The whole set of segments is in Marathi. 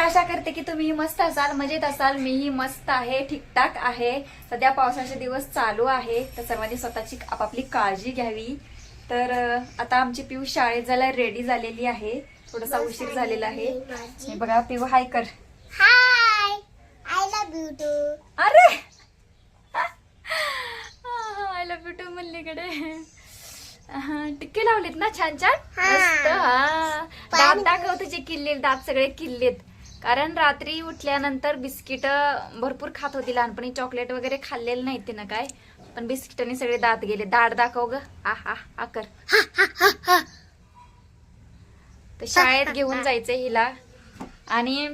आशा करते की तुम्ही मस्त असाल, मजेत असाल. मीही मस्त आहे, ठीकठाक आहे. सध्या पावसाचे दिवस चालू आहे, तर सर्वांनी स्वतःची आपापली काळजी घ्यावी. तर आता आमची पिऊ शाळेत जायला रेडी झालेली आहे. थोडासा उशीर झालेला आहे. हे बघा पिऊ हाय कर. हाय, आय लव्ह यू टू. अरे आय लव्ह यू टू मल्लीकडे. टिक्के लावलेत ना छान छान मस्त. दात दाखव तुझे किल्ले, दात सगळे किल्लेत. कारण रात्री उठल्यानंतर बिस्किट भरपूर खात होती लहानपणी, चॉकलेट वगैरे खाल्लेलं नाही तिनं काय, पण बिस्किटाने सगळे दात गेले. दात दाखव ग. आ कर. तर शाळेत घेऊन जायचंय हिला. आणि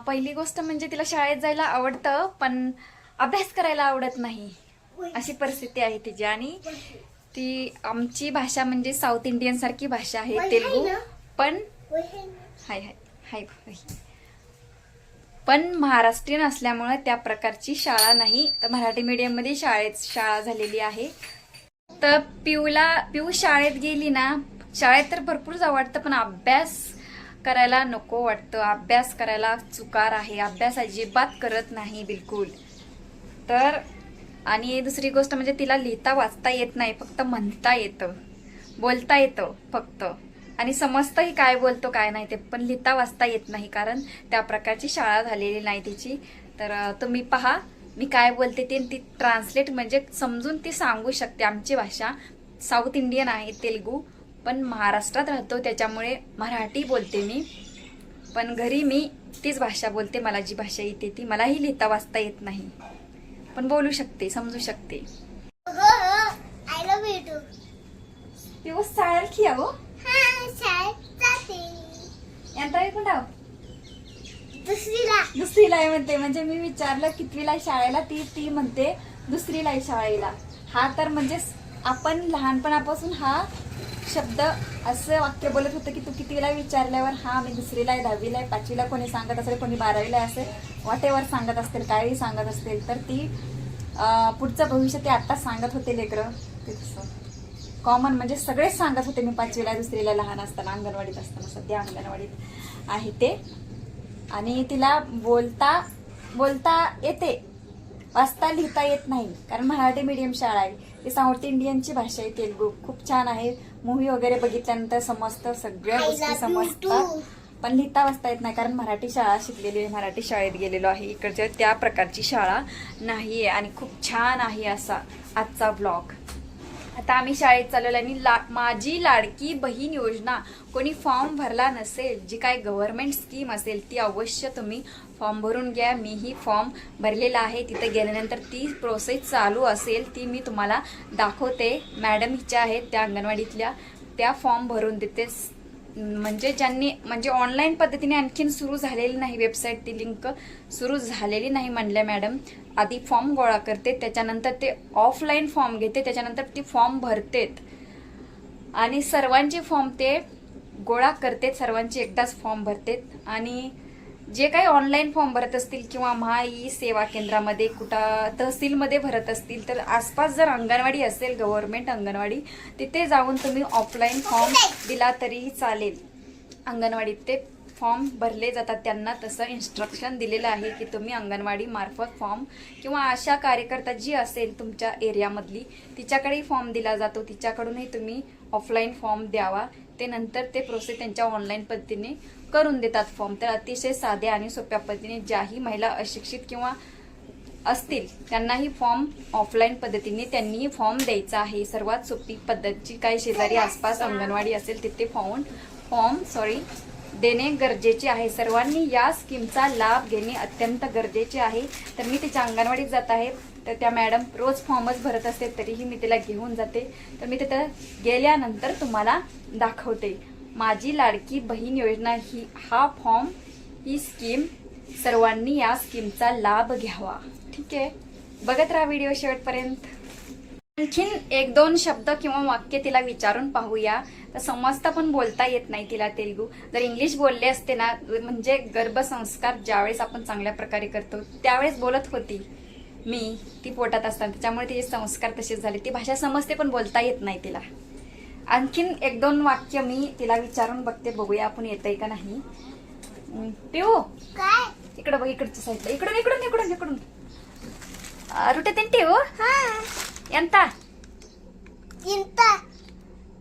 पहिली गोष्ट म्हणजे तिला शाळेत जायला आवडतं, पण अभ्यास करायला आवडत नाही, अशी परिस्थिती आहे तिची. आणि ती आमची भाषा म्हणजे साऊथ इंडियन सारखी भाषा आहे, तेलुगू. पण हाय हाय हाय पण महाराष्ट्रीयन असल्यामुळे त्या प्रकारची शाळा नाही, तर मराठी मीडियम मध्ये शाळा झालेली आहे. तर पिऊ शाळेत गेली ना, शाळेत तर भरपूर जावं वाटतं, पण अभ्यास करायला नको वाटतं. अभ्यास करायला चुकार आहे, अभ्यास अजिबात करत नाही बिलकुल. तर आणि दुसरी गोष्ट म्हणजे तिला लिहिता वाचता येत नाही, फक्त म्हणता येतं, बोलता येतं फक्त. आणि समजतंही काय बोलतो काय नाही ते, पण लिहिता वाचता येत नाही, कारण त्या प्रकारची शाळा झालेली नाही तिची. तर तुम्ही पहा मी काय बोलते ते, ती ट्रान्सलेट म्हणजे समजून ती सांगू शकते. आमची भाषा साऊथ इंडियन आहे, तेलुगू, पण महाराष्ट्रात राहतो त्याच्यामुळे मराठी बोलते मी. पण घरी मी तीच भाषा बोलते, मला जी भाषा येते ती. मलाही लिहिता वाचता येत नाही, पण बोलू शकते, समजू शकते. I love you too. दिवस शाळेला की हो शाळेत जाते. यंत्रा ऐकून राव. दुसरीला आहे म्हणते. म्हणजे मी विचारलं कितवीला आहे शाळेला, ती म्हणते दुसरीला आहे शाळेला. हा तर म्हणजे आपण लहानपणापासून हा शब्द असं वाक्य बोलत होतं की तू कितवीला विचारल्यावर हा मी दुसरीला आहे, 10वीला आहे, 5वीला कोणी सांगत असेल, कोणी 12वीला आहे, असे वाटेवर सांगत असतील, काही सांगत असतील. तर ती पुढचं भविष्य ते आत्ताच सांगत होते लेकरं. ते कॉमन म्हणजे सगळेच सांगत होते. मी 5वीला दुसरीला लहान असताना, अंगणवाडीत असताना, सध्या अंगणवाडीत आहे ते. आणि तिला बोलता येते, वाचता लिहिता येत नाही, कारण मराठी मीडियम शाळा आहे. ती साऊथ इंडियनची भाषा आहे, तेलुगू. खूप छान आहे. मूव्ही वगैरे बघितल्यानंतर समजतं, सगळ्या गोष्टी समजतात, पण लिहिता वाचता येत नाही, कारण मराठी शाळा शिकलेली आहे, मराठी शाळेत गेलेलो आहे. इकडच्या त्या प्रकारची शाळा नाहीये. आणि खूप छान आहे असा आजचा ब्लॉग. आता आम्ही शाळेत चालवलं. आणि माझी लाडकी बहीण योजना कोणी फॉर्म भरला नसेल, जी काय गव्हर्नमेंट स्कीम असेल, ती अवश्य तुम्ही फॉर्म भरून घ्या. मीही फॉर्म भरलेला आहे. तिथे गेल्यानंतर ती प्रोसेस चालू असेल, ती मी तुम्हाला दाखवते. मॅडम हिच्या आहेत त्या अंगणवाडीतल्या, त्या फॉर्म भरून देते. म्हणजे ज्यांनी म्हणजे ऑनलाईन पद्धतीने आणखीन सुरू झालेली नाही वेबसाईट, ती लिंक सुरू झालेली नाही म्हणल्या मॅडम. आधी फॉर्म गोळा करते, त्याच्यानंतर ते ऑफलाईन फॉर्म घेते, त्याच्यानंतर ती फॉर्म भरतेत. आणि सर्वांचे फॉर्म ते गोळा करते, सर्वांचे एकदाच फॉर्म भरतेत. आणि जे काही ऑनलाईन फॉर्म भरत असतील किंवा महाई सेवा केंद्रामध्ये, कुठं तहसीलमध्ये भरत असतील, तर आसपास जर अंगणवाडी असेल, गव्हर्नमेंट अंगणवाडी, तिथे जाऊन तुम्ही ऑफलाईन फॉर्म दिला तरीही चालेल. अंगणवाडीत ते फॉर्म भरले जातात. त्यांना तसं इन्स्ट्रक्शन दिलेलं आहे की तुम्ही अंगणवाडी मार्फत फॉर्म, किंवा आशा कार्यकर्ता जी असेल तुमच्या एरियामधली, तिच्याकडेही फॉर्म दिला जातो, तिच्याकडूनही तुम्ही ऑफलाईन फॉर्म द्यावा. ते नंतर ते प्रोसेस त्यांच्या ऑनलाईन पद्धतीने करून देतात फॉर्म. तर अतिशय साध्या आणि सोप्या पद्धतीने ज्याही महिला अशिक्षित किंवा असतील त्यांनाही फॉर्म ऑफलाईन पद्धतीने त्यांनीही फॉर्म द्यायचा आहे. सर्वात सोपी पद्धत, जी काही शेजारी आसपास अंगणवाडी असेल तिथे फॉर्म देणे गरजेचे आहे. सर्वांनी या स्कीमचा लाभ घेणे अत्यंत गरजेचे आहे. तर मी तिच्या अंगणवाडीत जात आहे, तर त्या मॅडम रोज फॉर्मच भरत असते, तरीही मी तिला घेऊन जाते. तर मी तिथं गेल्यानंतर तुम्हाला दाखवते. माझी लाडकी बहीण योजना ही स्कीम, सर्वांनी या स्कीमचा लाभ घ्यावा. ठीक आहे, बघत राहा व्हिडिओ शेवटपर्यंत. आणखीन 1-2 शब्द किंवा वाक्य तिला विचारून पाहूया. तर समजता पण बोलता येत नाही तिला तेलुगू. जर इंग्लिश बोलले असते ना, म्हणजे गर्भसंस्कार ज्यावेळेस आपण चांगल्या प्रकारे करतो त्यावेळेस बोलत होती मी, ती पोटात असताना, त्याच्यामुळे तिचे संस्कार तसेच झाले. ती भाषा समजते पण बोलता येत नाही तिला. आणखीन 1-2 वाक्य मी तिला विचारून बघते, बघूया आपण येतंय का नाही. पिऊ काय इकडं बघ, इकडच्या साईडला, इकडून इकडून इकडून इकडून रुटे तिंटी हो ಎಂತ इंत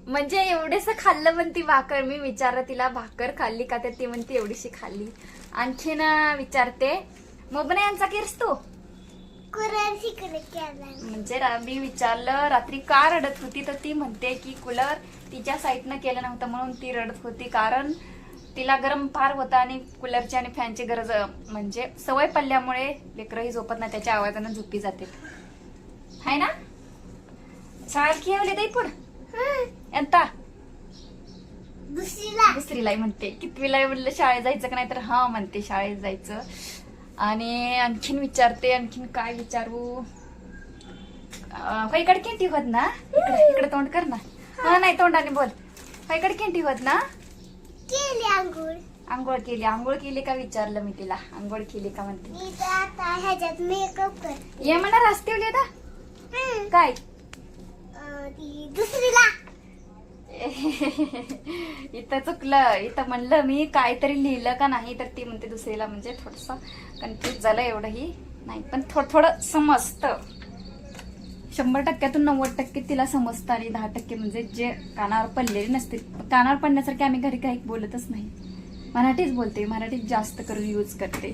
म्हणजे एवढेस खाल्लं म्हणती भाकर. मी विचारलं तिला भाकर खाल्ली का, तर ती म्हणती एवढीशी खाल्ली. आणखीन विचारते मोबना यांचा केस तू कुरान शिकले केला म्हणजे मी विचारलं रात्री का रडत होती, तर ती म्हणते की कूलर तिच्या साईडनं केलं नव्हतं म्हणून ती रडत होती, कारण तिला गरम फार होता आणि कूलरची आणि फॅनची गरज म्हणजे सवय पडल्यामुळे लेकरंही झोपत नाही, त्याच्या आवाजानं झोपी जाते. हाय ना शाळेत खेळले दे पुढ एंता दुसरीला म्हणते. कितवीला म्हणलं शाळेत जायचं का नाही, तर हा म्हणते शाळेत जायचं. आणि आणखीन विचारते, आणखीन काय विचारू. इकडे केंटी होत ना, इकडे तोंड कर ना. हा नाही तोंडाने बोल. इकडे केंटी होत ना. केली अंघोळ आंघोळ केली. आंघोळ केली का विचारलं मी तिला. आंघोळ केली का म्हणते. मी तर आता ह्याच्यात मेकअप कर ये म्हणा रस्ते उले दा काय ती दुसरीला इथं चुकलं. इथं म्हणलं मी काहीतरी लिहिलं का नाही, तर ती म्हणते दुसरीला. म्हणजे थोडस कन्फ्युज झालं, एवढंही नाही पण थोडं समजतं. 100%तून 90% तिला समजतं आणि 10% म्हणजे जे कानावर पडलेले नसते. कानावर पडण्यासारखे आम्ही घरी काही बोलतच नाही, मराठीच बोलते. मराठीत जास्त करून यूज करते.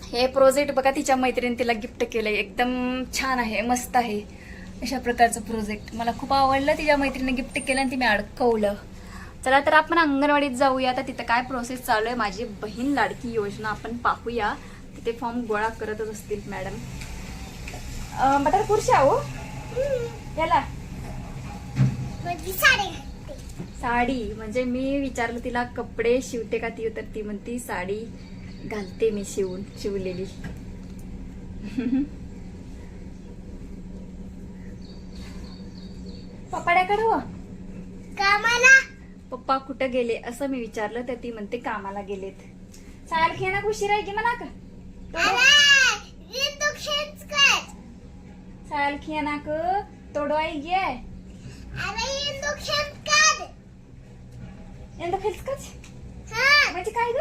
हे प्रोजेक्ट बघा तिच्या मैत्रिणी तिला गिफ्ट केलंय. एकदम छान आहे, मस्त आहे. अशा प्रकारचं प्रोजेक्ट मला खूप आवडलं. तिच्या मैत्रिणीने गिफ्ट केलं आणि ती मी अडकवलं. चला तर आपण अंगणवाडीत जाऊया. तर तिथं काय प्रोसेस चालू आहे, माझी बहीण लाडकी योजना आपण पाहूया. तिथे फॉर्म गोळा करतच असतील मॅडम. बटर पुरुषा हो याला माझी साडी घालते. साडी म्हणजे मी विचारलं तिला कपडे शिवते का ती, तर ती म्हणती साडी घालते मी शिवलेली. पप्पाड्याकडे हो कामाला पप्पा कुठं गेले असं मी विचारलं, तर ती म्हणते कामाला गेलेत. साल खेळा उशीर आहे की म्हणा का. अरे ये तो खेच कर साल खेळा तोडो आई गे अरे ये तो खेच कर ఎంత खेचकच हा म्हणजे काय ग.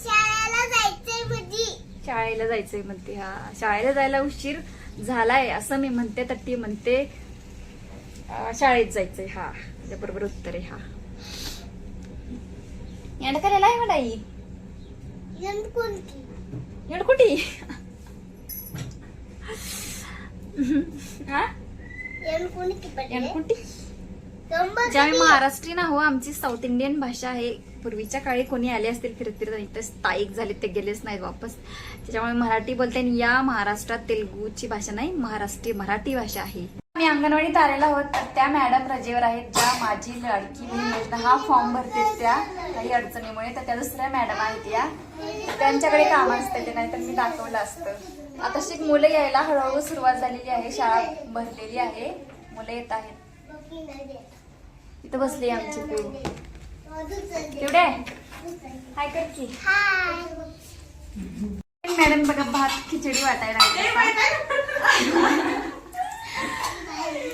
शाळेला जायचंय माझी शाळेला जायचंय म्हणते. हा शाळेला जायला उशीर झालाय असं मी म्हणते, तर ती म्हणते शाळेत जायचंय. हा बरोबर उत्तर आहे. हा एंड करायला आहे म्हणाई कोणती एंडकुटी. हा कोणती पडली एंडकुटी. ज्यावेळी महाराष्ट्रीयन आहो, आमची साऊथ इंडियन भाषा आहे. पूर्वीच्या काळी कोणी आले असतील फिरत फिरत, इथं स्थायिक झाले, ते गेलेच नाहीत वापस. त्याच्यामुळे मराठी बोलते. आणि या महाराष्ट्रात तेलुगूची भाषा नाही, महाराष्ट्रीय मराठी भाषा आहे. मी अंगणवाडीत आलेला आहोत, तर त्या मॅडम रजेवर आहेत, ज्या माझी लाडकी बहीण योजना हा फॉर्म भरते त्या काही अडचणीमुळे. तर त्या दुसऱ्या मॅडम आहेत, या त्यांच्याकडे काम असतं ते, नाही तर मी दाखवलं असतं. आता शिक मुलं यायला हळूहळू सुरुवात झालेली आहे. शाळा भरलेली आहे, मुलं येत आहेत. इथं बसली आमची पिऊ. तेवढे हाय कर की. मॅडम बघा भात खिचडी वाटायला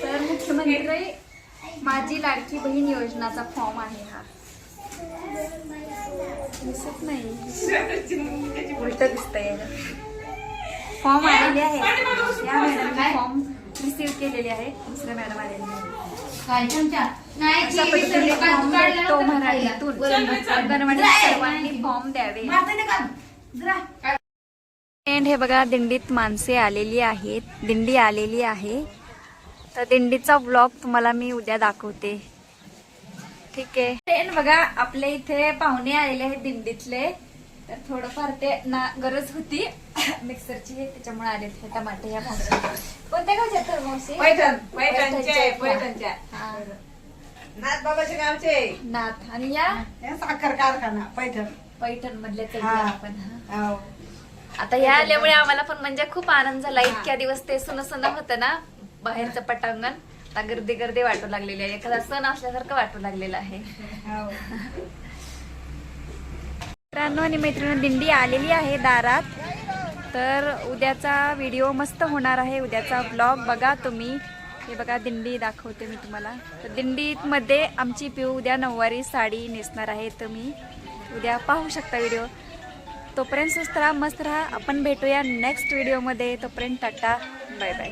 तर मुख्यमंत्री माझी लाडकी बहीण योजनाचा फॉर्म आहे. हा दिसत नाही, उलट दिसतंय. फॉर्म आलेले आहे. या मॅडमने फॉर्म रिसीव्ह केलेले आहे. दुसऱ्या मॅडम आलेले आहे. अशा पद्धतीने फॉर्म भेटतो मराठीतून. अंगणवाडीत सर्वांनी फॉर्म द्यावे. हे बघा दिंडीत माणसे आलेली आहेत, दिंडी आलेली आहे. तर दिंडीचा व्लॉग तुम्हाला मी उद्या दाखवते. ठीक आहे. ट्रेन बघा आपल्या इथे पाहुणे आलेले आहेत दिंडीतले, तर थोडंफार ते ना गरज होती मिक्सरची, त्याच्यामुळे आले ते टमाटे. या कोणत्या गावचे तर मावशी पैठणच्या नाथ बाबाच्या गावचे नाथ. आणि या साखर कारखाना पैठण मधले हा. आपण. आता या आल्यामुळे आम्हाला पण म्हणजे खूप आनंद झाला. इतक्या दिवस ते सुन होतं ना बाहेरचं पटांगण, आता गर्दी वाटू लागलेली आहे. एखादा सण असल्यासारखं वाटू लागलेलं आहे. मित्रांनो आणि मैत्रिणी दिंडी आलेली आहे दारात. तर उद्याचा व्हिडिओ मस्त होणार आहे, उद्याचा ब्लॉग बघा तुम्ही. हे बघा दिंडी दाखवते मी तुम्हाला. तर दिंडीमध्ये आमची पिऊ उद्या नऊवारी साडी नेसणार आहे. तर मी उद्या पाहू शकता व्हिडिओ. तोपर्यंत सुस्त राहा, मस्त राहा. आपण भेटूया नेक्स्ट व्हिडिओमध्ये. तोपर्यंत टाटा, बाय बाय.